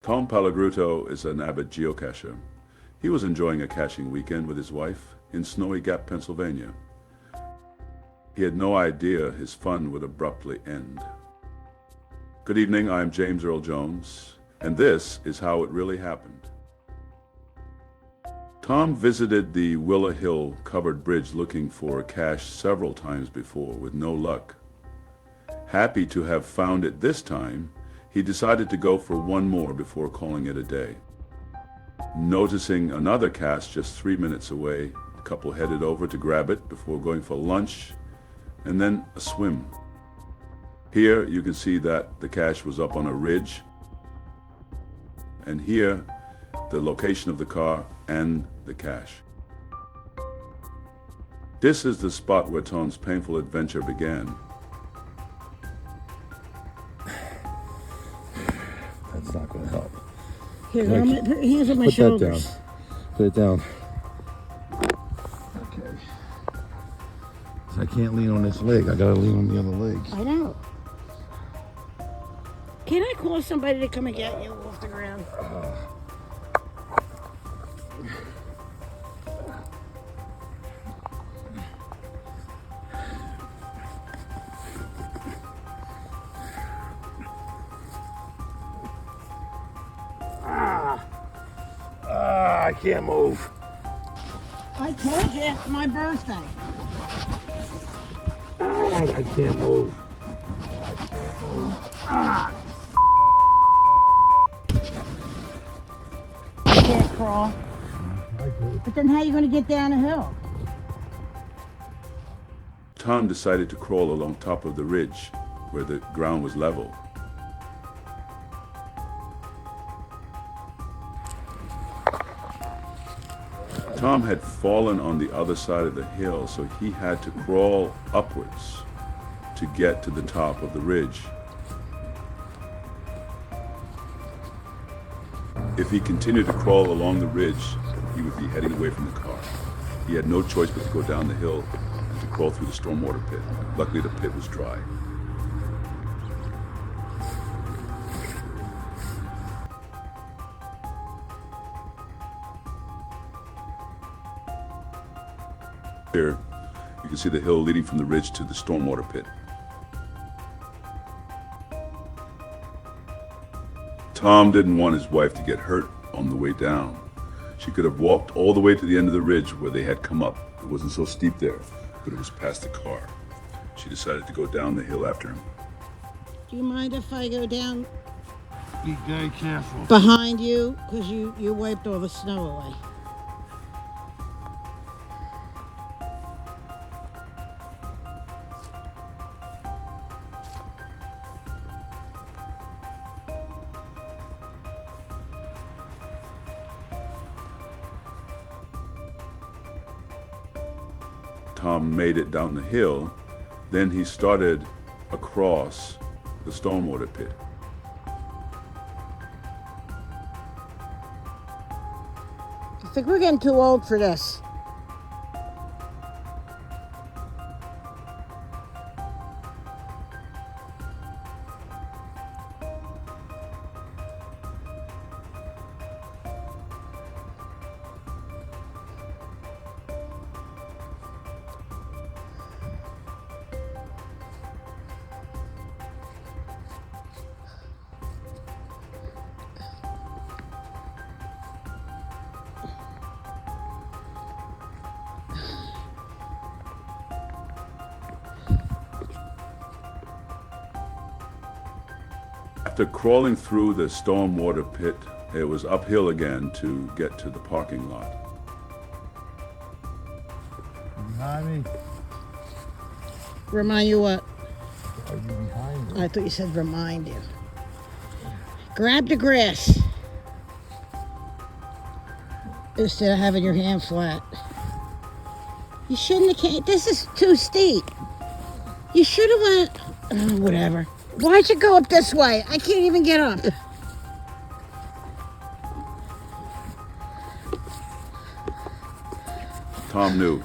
Tom Palagruto is an avid geocacher. He was enjoying a caching weekend with his wife in Snowy Gap, Pennsylvania. He had no idea his fun would abruptly end. Good evening, I'm James Earl Jones, and this is how it really happened. Tom visited the Willow Hill covered bridge looking for a cache several times before with no luck. Happy to have found it this time, he decided to go for one more before calling it a day. Noticing another cache just 3 minutes away, the couple headed over to grab it before going for lunch and then a swim. Here you can see that the cache was up on a ridge, and here the location of the car and the cache. This is the spot where Tom's painful adventure began. That's not going to help. Here, put hands on my shoulders. Put it down. Okay. So I can't lean on this leg. I got to lean on the other leg. I know. Can I call somebody to come and get you off the ground? I can't move. I told you it's my birthday. I can't move. I can't crawl. But then how are you going to get down a hill? Tom decided to crawl along top of the ridge where the ground was level. Tom had fallen on the other side of the hill, so he had to crawl upwards to get to the top of the ridge. If he continued to crawl along the ridge, he would be heading away from the car. He had no choice but to go down the hill and to crawl through the stormwater pit. Luckily, the pit was dry. Here, you can see the hill leading from the ridge to the stormwater pit. Tom didn't want his wife to get hurt on the way down. She could have walked all the way to the end of the ridge where they had come up. It wasn't so steep there, but it was past the car. She decided to go down the hill after him. Do you mind if I go down Be very careful. behind you? Because you wiped all the snow away. Tom made it down the hill. Then he started across the stormwater pit. I think we're getting too old for this. After crawling through the stormwater pit, it was uphill again to get to the parking lot. Behind me. Remind you what? Are you behind me? I thought you said remind you. Grab the grass instead of having your hand flat. You shouldn't have came. This is too steep. You should have went. Whatever. Why'd you go up this way? I can't even get up. Tom knew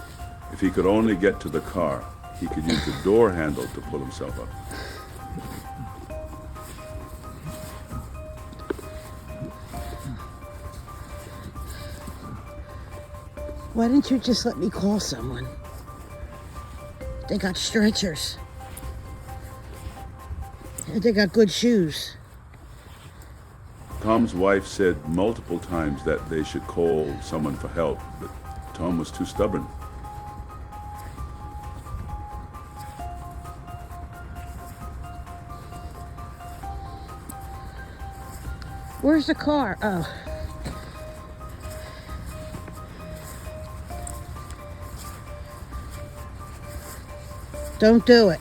if he could only get to the car, he could use the door handle to pull himself up. Why didn't you just let me call someone? They got stretchers. And they got good shoes. Tom's wife said multiple times that they should call someone for help, but Tom was too stubborn. Where's the car? Oh. Don't do it.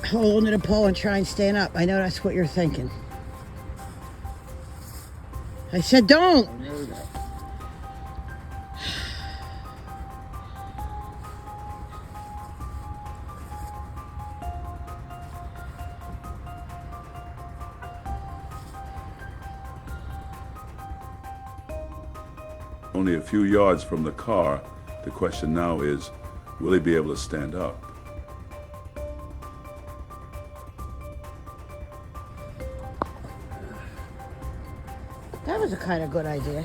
Hold on to the pole and try and stand up. I know that's what you're thinking. I said don't. Only a few yards from the car, the question now is, will he be able to stand up? That was a kind of good idea.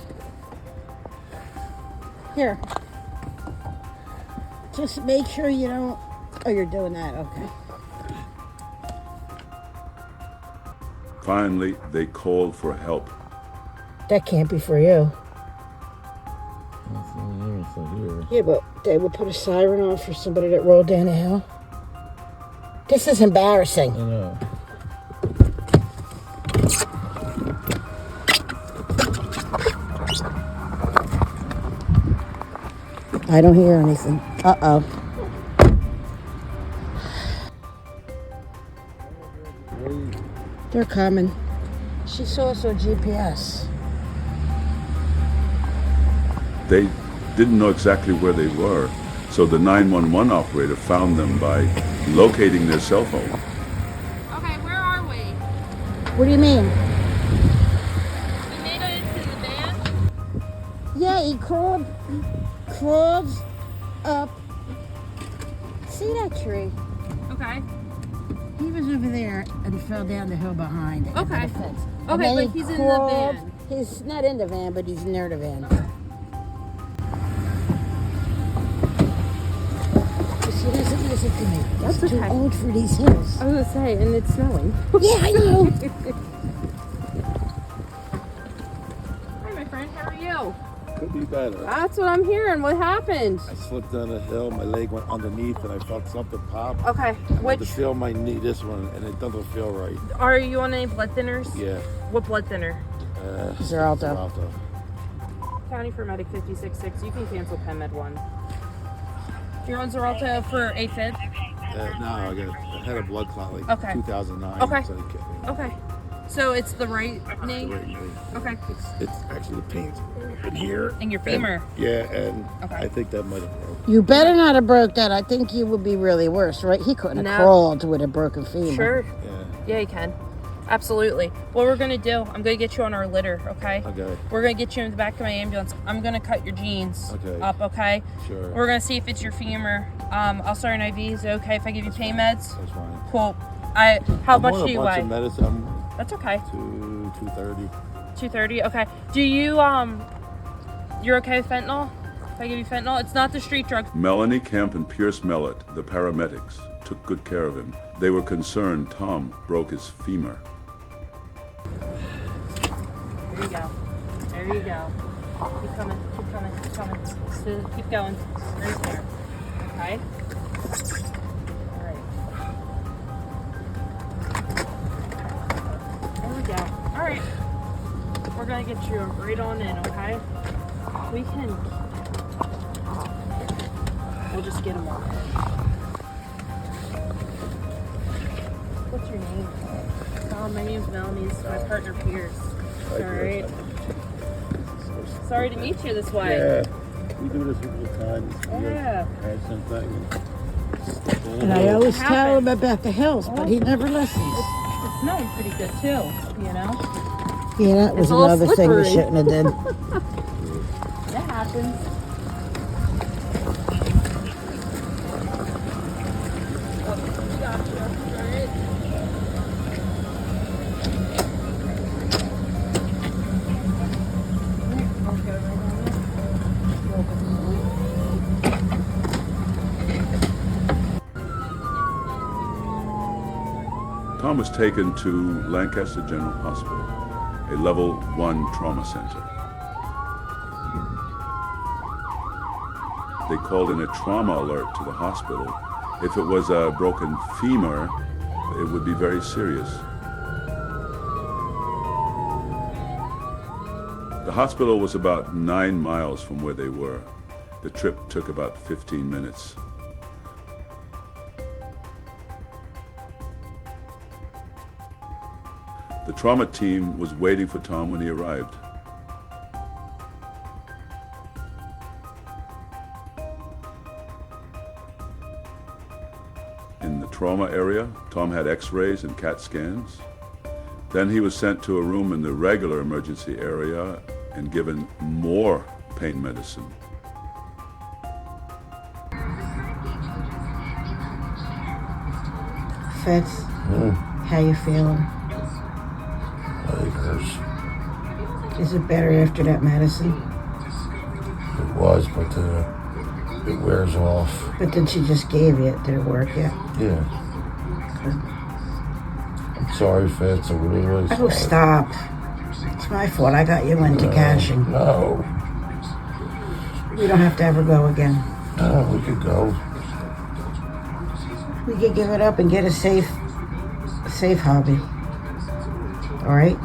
Here. Just make sure you don't... Oh, you're doing that. Okay. Finally, they called for help. That can't be for you. It's not here, it's not here. Yeah, but they would put a siren on for somebody that rolled down the hill. This is embarrassing. I know. I don't hear anything. Uh-oh. They're coming. She saw us on GPS. They didn't know exactly where they were, so the 911 operator found them by locating their cell phone. Okay, where are we? What do you mean? We made it into the van? Yeah, he crawled up. See that tree? Okay. He was over there and fell down the hill behind it. Okay. The fence. And Okay, then but he he's in the crawled- van. He's not in the van, but he's near the van. She doesn't listen to me. That's She's too okay. old for these hills. I was gonna say, and it's snowing. Yeah, I know. Hi, my friend. How are you? Could be better. That's what I'm hearing. What happened? I slipped down a hill, my leg went underneath, and I felt something pop. Okay. I had Which to feel my knee, this one, and it doesn't feel right. are you on any blood thinners? Yeah. What blood thinner? Xarelto. Xarelto. County for Medic 56.6. You can cancel PenMed 1. You're on Xarelto for AFib? No, I had a blood clot like Okay. 2009. Okay. So they kept me Okay. So it's the right knee? the right knee. Okay. It's actually the pain's in here. And your femur? Yeah, and Okay. I think that might have broke. You better not have broke that. I think you would be really worse, right? He couldn't have No. crawled with a broken femur. Sure. Yeah. Yeah, you can. Absolutely. What we're gonna do, I'm gonna get you on our litter, okay? Okay. We're gonna get you in the back of my ambulance. I'm gonna cut your jeans Okay. up, okay? Sure. We're gonna see if it's your femur. I'll start an IV. Is it okay if I give you pain meds? That's fine. Cool. How much I'm do you on a bunch weigh? of medicine. I'm That's okay. 230. 230. Okay. Do you you're okay with fentanyl? If I give you fentanyl, it's not the street drug. Melanie Kemp and Pierce Mellett, the paramedics, took good care of him. They were concerned Tom broke his femur. There you go. There you go. Keep coming. Keep coming. Keep coming. Still, keep going. Right there. Okay. All right. There we go. All right. We're gonna get you right on in, okay? We can. We'll just get them on. What's your name? My name's Melanie. This is my partner Pierce. All right. Sorry to meet you this way. Yeah. We do this all the time. Yeah. And I always What tell him happened? about the hills, but he never listens. It's snowing pretty good too, you know? Yeah, that was It's a little another thing we slippery. shouldn't have done. That happens. Tom was taken to Lancaster General Hospital, a level 1 trauma center. They called in a trauma alert to the hospital. If it was a broken femur, it would be very serious. The hospital was about 9 miles from where they were. The trip took about 15 minutes. The trauma team was waiting for Tom when he arrived. In the trauma area, Tom had x-rays and CAT scans. Then he was sent to a room in the regular emergency area and given more pain medicine. Fitz, how you feeling? Leg hurts. Is it better after that medicine? It was, but it wears off. But then she just gave you it. Did it work yet? Yeah. I'm sorry, Fitz. I'm really sorry. Oh, stop. It's my fault. I got you into caching. No. We don't have to ever go again. No, we could go. We could give it up and get a safe hobby. All right?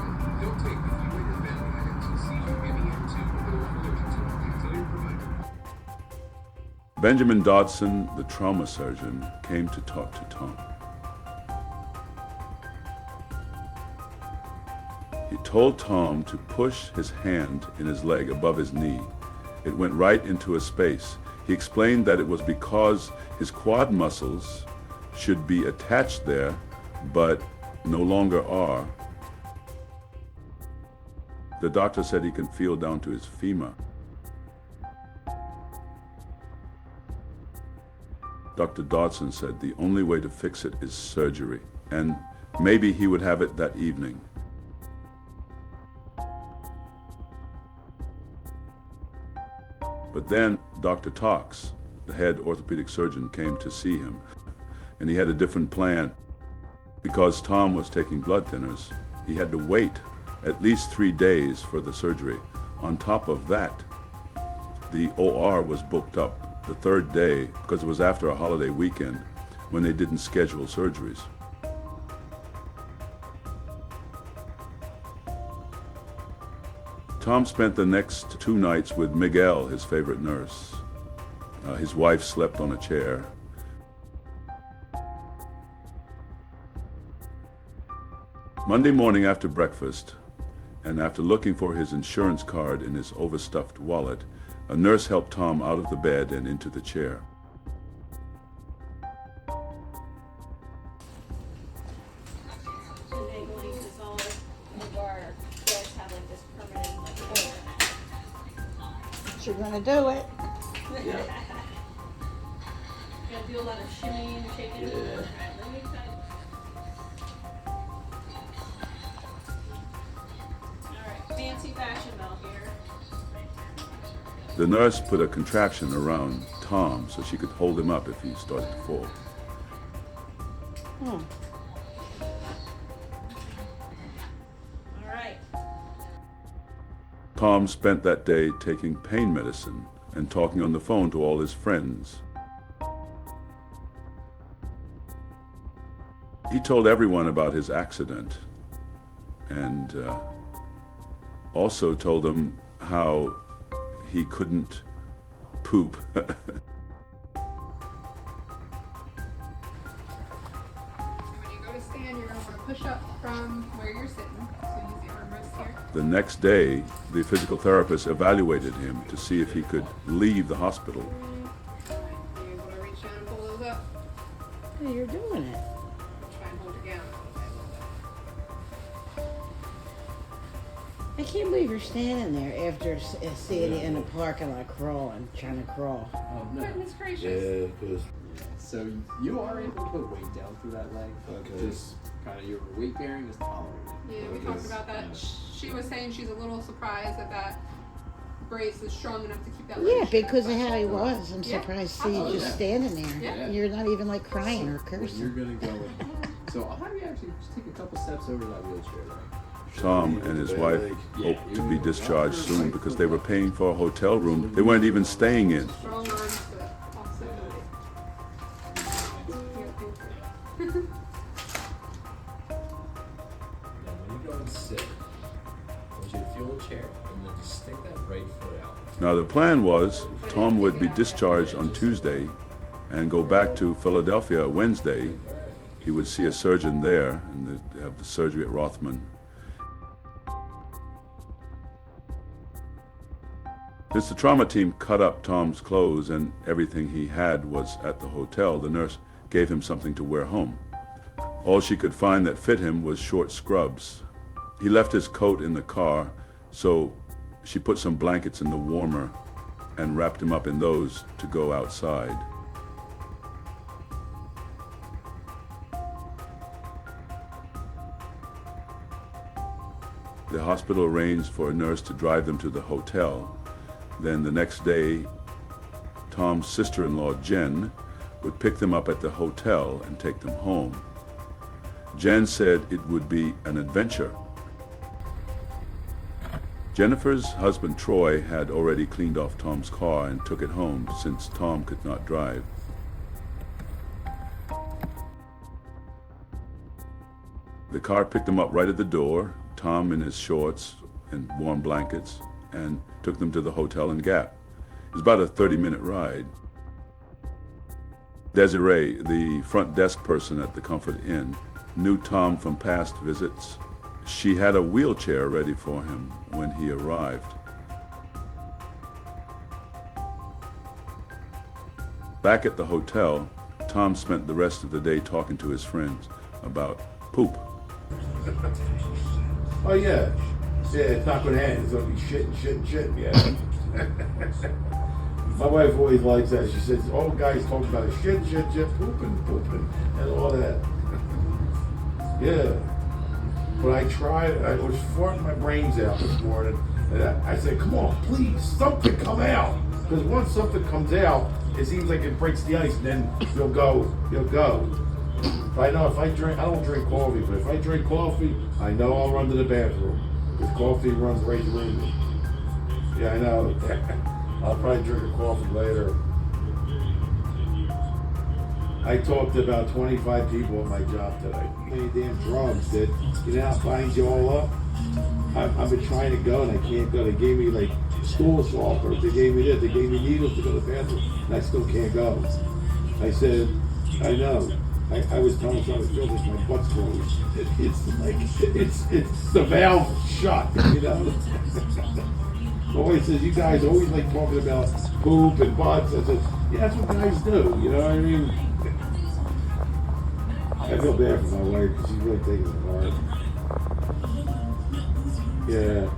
Benjamin Dodson, the trauma surgeon, came to talk to Tom. He told Tom to push his hand in his leg above his knee. It went right into a space. He explained that it was because his quad muscles should be attached there, but no longer are. The doctor said he can feel down to his femur. Dr. Dodson said the only way to fix it is surgery, and maybe he would have it that evening. But then Dr. Tox, the head orthopedic surgeon, came to see him, and he had a different plan. Because Tom was taking blood thinners, he had to wait at least 3 days for the surgery. On top of that, the OR was booked up the third day because it was after a holiday weekend when they didn't schedule surgeries. Tom spent the next 2 nights with Miguel, his favorite nurse. His wife slept on a chair. Monday morning after breakfast, and after looking for his insurance card in his overstuffed wallet, a nurse helped Tom out of the bed and into the chair. Enabling is all of our guys have like this permanent You're gonna do it. You gotta do a lot of shimmying and shaking. Yeah. Right, let me try. Alright, fancy fashion though here. The nurse put a contraption around Tom so she could hold him up if he started to fall. Alright. Tom spent that day taking pain medicine and talking on the phone to all his friends. He told everyone about his accident and also told them how he couldn't poop. When you go to stand, you're going to want to push up from where you're sitting. So use the armrest here. The next day, the physical therapist evaluated him to see if he could leave the hospital. You're going to reach down and pull those up. Hey, you're doing it. Try and hold it down. I can't believe you're standing there after seeing you in the parking lot crawling, trying to crawl. Oh, no. Goodness gracious. Yeah, because So you are able to put weight down through that leg. Okay. Just kind of your weight bearing is tolerated. Yeah, we talked about that. She was saying she's a little surprised that brace is strong enough to keep that leg Yeah, straight, because of but- how he was. I'm Yeah. surprised to see you Oh, just yeah. standing there. Yeah. You're not even like crying or When you're cursing. gonna go So I'll have you actually just take a couple steps over to that wheelchair there. Tom and his wife hoped to be discharged soon because they were paying for a hotel room they weren't even staying in. Strong arms to offset the weight. Now when you go and sit, I want you to feel the chair and then just stick that right foot out. Now the plan was Tom would be discharged on Tuesday and go back to Philadelphia Wednesday. He would see a surgeon there and they'd have the surgery at Rothman. Since the trauma team cut up Tom's clothes and everything he had was at the hotel, the nurse gave him something to wear home. All she could find that fit him was short scrubs. He left his coat in the car, so she put some blankets in the warmer and wrapped him up in those to go outside. The hospital arranged for a nurse to drive them to the hotel. Then the next day, Tom's sister-in-law, Jen, would pick them up at the hotel and take them home. Jen said it would be an adventure. Jennifer's husband, Troy, had already cleaned off Tom's car and took it home since Tom could not drive. The car picked him up right at the door, Tom in his shorts and warm blankets, and took them to the hotel in Gap. It was about a 30-minute ride. Desiree, the front desk person at the Comfort Inn, knew Tom from past visits. She had a wheelchair ready for him when he arrived. Back at the hotel, Tom spent the rest of the day talking to his friends about poop. Oh yeah. Yeah, it's not gonna end. It's gonna be shit and shit and shit. Yeah. My wife always likes that. She says, all guys talk about it. Shit, pooping, and all that. Yeah. But I tried, I was farting my brains out this morning. And I said, come on, please, something come out. Because once something comes out, it seems like it breaks the ice, and then you'll go. But I know if I don't drink coffee, but if I drink coffee, I know I'll run to the bathroom. Because coffee runs right through me. Yeah, I know. I'll probably drink a coffee later. I talked to about 25 people at my job today. Many damn drugs that, how binds you all up. I've been trying to go and I can't go. They gave me like stool softeners. They gave me this. They gave me needles to go to the bathroom, and I still can't go. I said, I know. I was telling someone I feel like my butt's closed. It's the valve shut, My wife says, you guys always like talking about poop and butts. I said, yeah, that's what guys do, you know what I mean? I feel bad for my wife because she's really taking it hard. Yeah.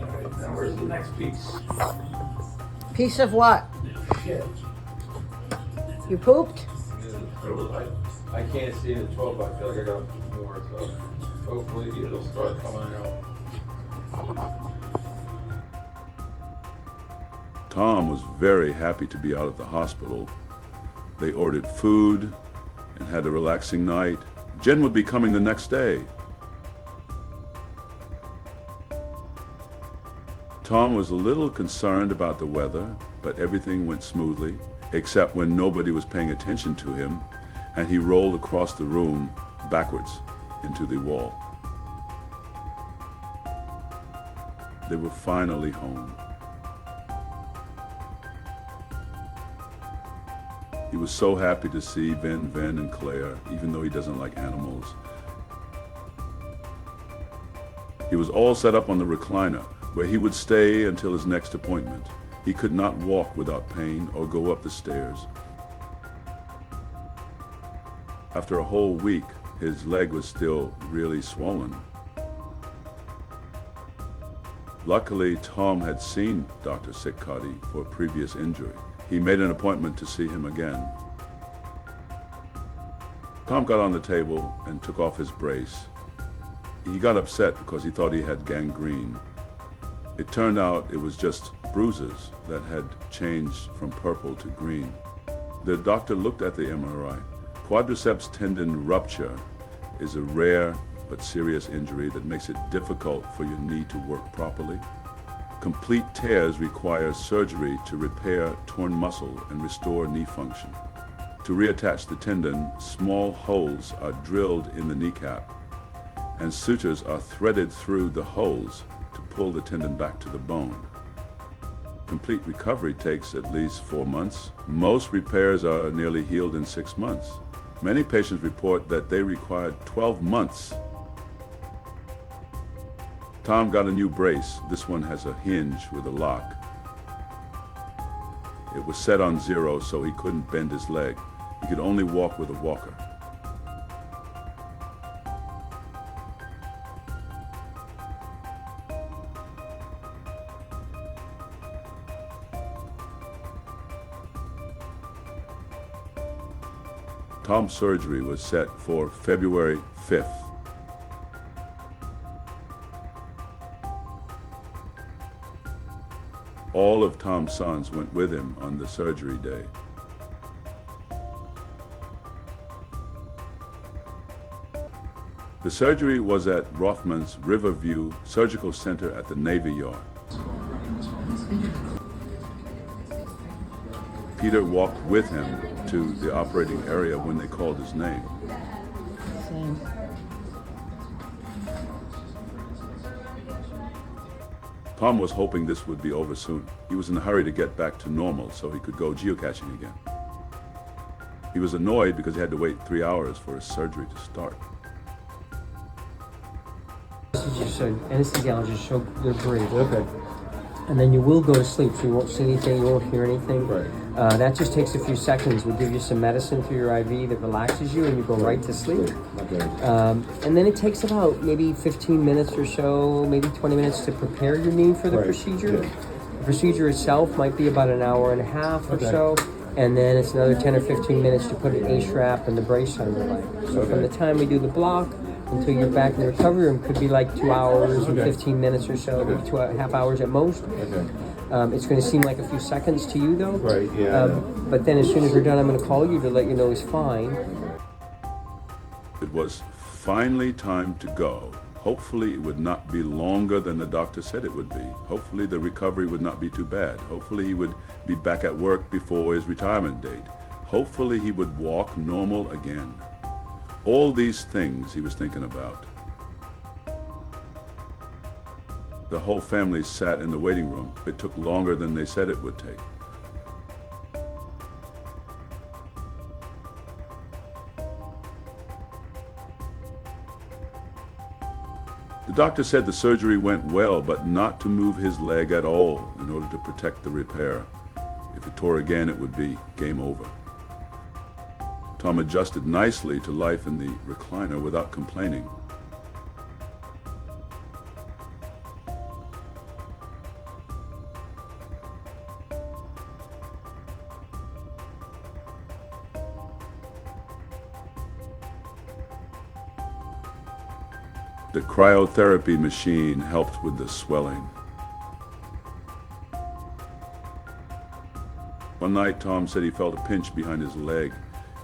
Alright, now where's the next piece? Piece of what? Shit. You pooped? I can't see the 12, but I feel like I got more, so hopefully it'll start coming out. Tom was very happy to be out of the hospital. They ordered food and had a relaxing night. Jen would be coming the next day. Tom was a little concerned about the weather, but everything went smoothly, except when nobody was paying attention to him, and he rolled across the room backwards into the wall. They were finally home. He was so happy to see Ven and Claire, even though he doesn't like animals. He was all set up on the recliner, where he would stay until his next appointment. He could not walk without pain or go up the stairs. After a whole week, his leg was still really swollen. Luckily, Tom had seen Dr. Sikati for a previous injury. He made an appointment to see him again. Tom got on the table and took off his brace. He got upset because he thought he had gangrene. It turned out it was just bruises that had changed from purple to green. The doctor looked at the MRI. Quadriceps tendon rupture is a rare but serious injury that makes it difficult for your knee to work properly. Complete tears require surgery to repair torn muscle and restore knee function. To reattach the tendon, small holes are drilled in the kneecap, and sutures are threaded through the holes to pull the tendon back to the bone. Complete recovery takes at least 4 months. Most repairs are nearly healed in 6 months. Many patients report that they required 12 months. Tom got a new brace. This one has a hinge with a lock. It was set on 0, so he couldn't bend his leg. He could only walk with a walker. Tom's surgery was set for February 5th. All of Tom's sons went with him on the surgery day. The surgery was at Rothman's Riverview Surgical Center at the Navy Yard. Peter walked with him to the operating area when they called his name. Same. Tom was hoping this would be over soon. He was in a hurry to get back to normal so he could go geocaching again. He was annoyed because he had to wait 3 hours for his surgery to start. Just an anesthesiologist show their breathe. Okay. And then you will go to sleep, so you won't see anything, you won't hear anything. Right. That just takes a few seconds. We'll give you some medicine through your IV that relaxes you, and you go right to sleep. Okay. And then it takes about maybe 15 minutes or so, maybe 20 minutes to prepare your knee for the procedure. Yeah. The procedure itself might be about an hour and a half or so, and then it's another 10 or 15 minutes to put an A-strap and the brace on your leg. So from the time we do the block until you're back in the recovery room could be like 2 hours and 15 minutes or so, maybe 2.5 hours at most. Okay. It's going to seem like a few seconds to you though. Right, yeah. But then as soon as we're done, I'm going to call you to let you know he's fine. It was finally time to go. Hopefully it would not be longer than the doctor said it would be. Hopefully the recovery would not be too bad. Hopefully he would be back at work before his retirement date. Hopefully he would walk normal again. All these things he was thinking about. The whole family sat in the waiting room. It took longer than they said it would take. The doctor said the surgery went well, but not to move his leg at all in order to protect the repair. If it tore again, it would be game over. Tom adjusted nicely to life in the recliner without complaining. The cryotherapy machine helped with the swelling. One night, Tom said he felt a pinch behind his leg.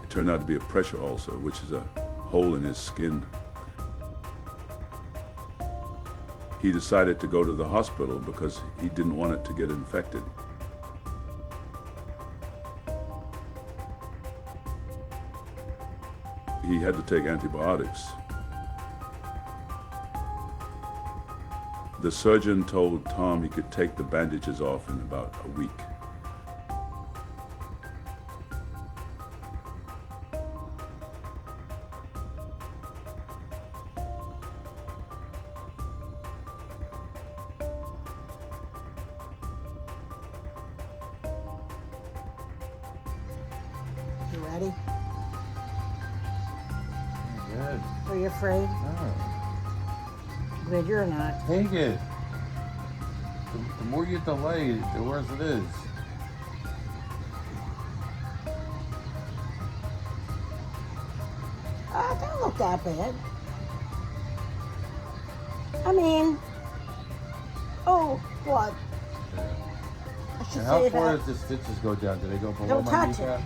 It turned out to be a pressure ulcer, which is a hole in his skin. He decided to go to the hospital because he didn't want it to get infected. He had to take antibiotics. The surgeon told Tom he could take the bandages off in about a week. You ready? Good. Are you afraid? Oh. Good, you're not. Take it. The more you delay, the worse it is. Don't look that bad. I mean, oh, what? I should And how say far that. does the stitches go down? Do they go below Don't my touch kneecap? it.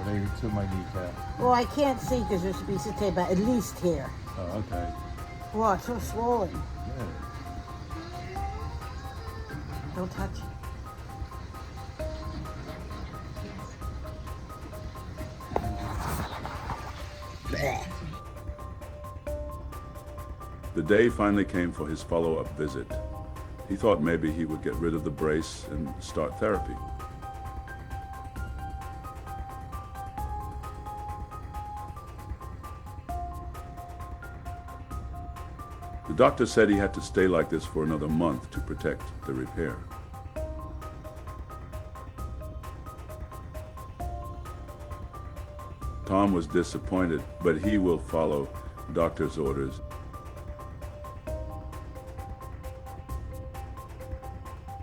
Or maybe to my kneecap. Well, I can't see because there's a piece of tape at least here. Oh, okay. Wow, it's so swollen. Yeah. Don't touch it. Blech. The day finally came for his follow-up visit. He thought maybe he would get rid of the brace and start therapy. The doctor said he had to stay like this for another month to protect the repair. Tom was disappointed, but he will follow doctor's orders.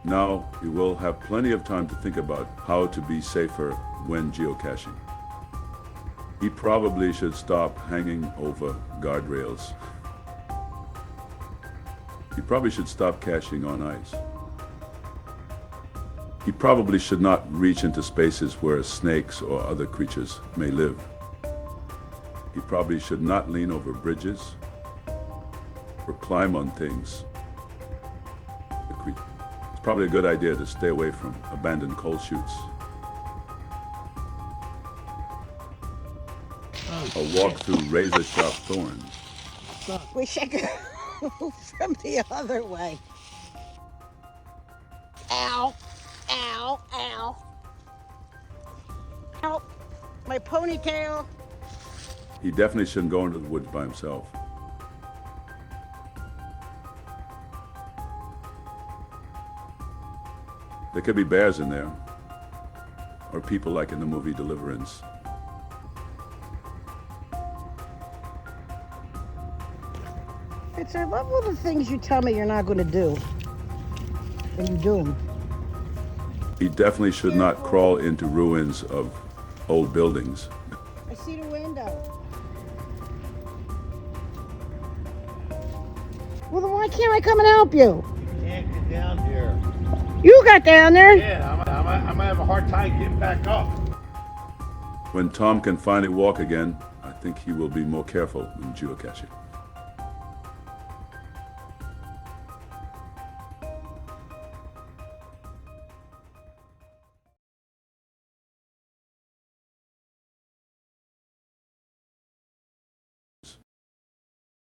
Now he will have plenty of time to think about how to be safer when geocaching. He probably should stop hanging over guardrails. He probably should stop caching on ice. He probably should not reach into spaces where snakes or other creatures may live. He probably should not lean over bridges or climb on things. It's probably a good idea to stay away from abandoned coal chutes. Or walk through razor-sharp thorns. Wish I could go from the other way. Ow, ow, ow. Help, my ponytail. He definitely shouldn't go into the woods by himself. There could be bears in there, or people like in the movie Deliverance. It's I love all the things you tell me you're not going to do, and you do them. He definitely should not crawl into ruins of old buildings. I see the window. Well, then why can't I come and help you? You can't get down here. You got down there. Yeah, I'm gonna have a hard time getting back up. When Tom can finally walk again, I think he will be more careful in geocaching.